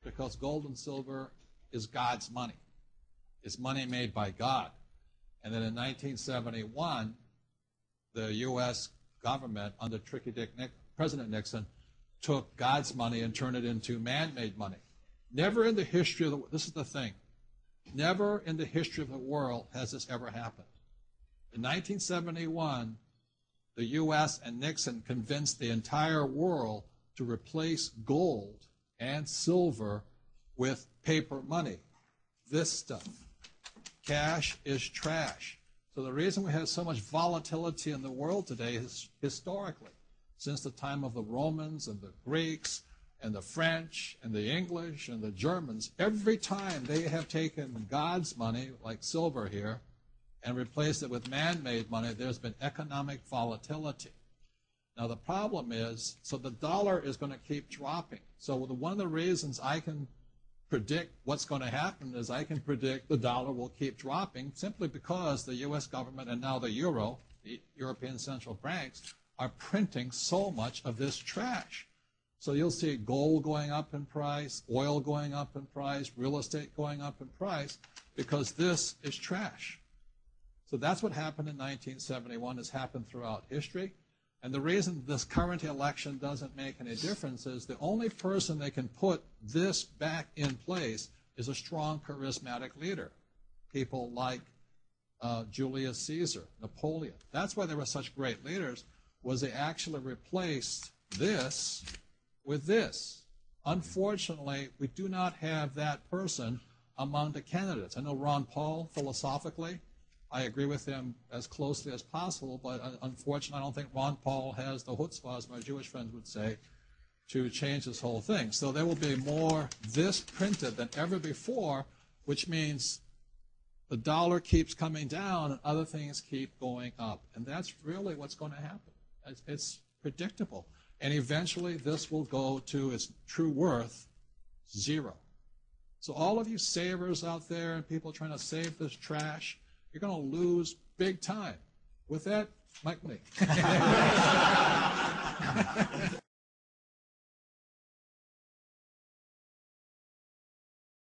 because gold and silver is God's money. It's money made by God. And then in 1971, the U.S. government under President Nixon took God's money and turned it into man-made money. Never in the history of the world, this is the thing, never in the history of the world has this ever happened. In 1971, the U.S. and Nixon convinced the entire world to replace gold and silver with paper money. This stuff. Cash is trash. So the reason we have so much volatility in the world today is historically, since the time of the Romans and the Greeks and the French and the English and the Germans, every time they have taken God's money, like silver here, and replaced it with man-made money, there's been economic volatility. Now the problem is, so the dollar is going to keep dropping. So one of the reasons I can predict what's going to happen is I can predict the dollar will keep dropping simply because the U.S. government and now the euro, the European central banks, are printing so much of this trash. So you'll see gold going up in price, oil going up in price, real estate going up in price, because this is trash. So that's what happened in 1971, has happened throughout history. And the reason this current election doesn't make any difference is the only person that can put this back in place is a strong, charismatic leader. People like Julius Caesar, Napoleon. That's why they were such great leaders, was they actually replaced this with this. Unfortunately, we do not have that person among the candidates. I know Ron Paul, philosophically, I agree with him as closely as possible, but unfortunately, I don't think Ron Paul has the chutzpah, as my Jewish friends would say, to change this whole thing. So there will be more this printed than ever before, which means the dollar keeps coming down and other things keep going up. And that's really what's going to happen. It's predictable. And eventually, this will go to its true worth, zero. So all of you savers out there and people trying to save this trash, you're going to lose big time. With that, Mike Lee.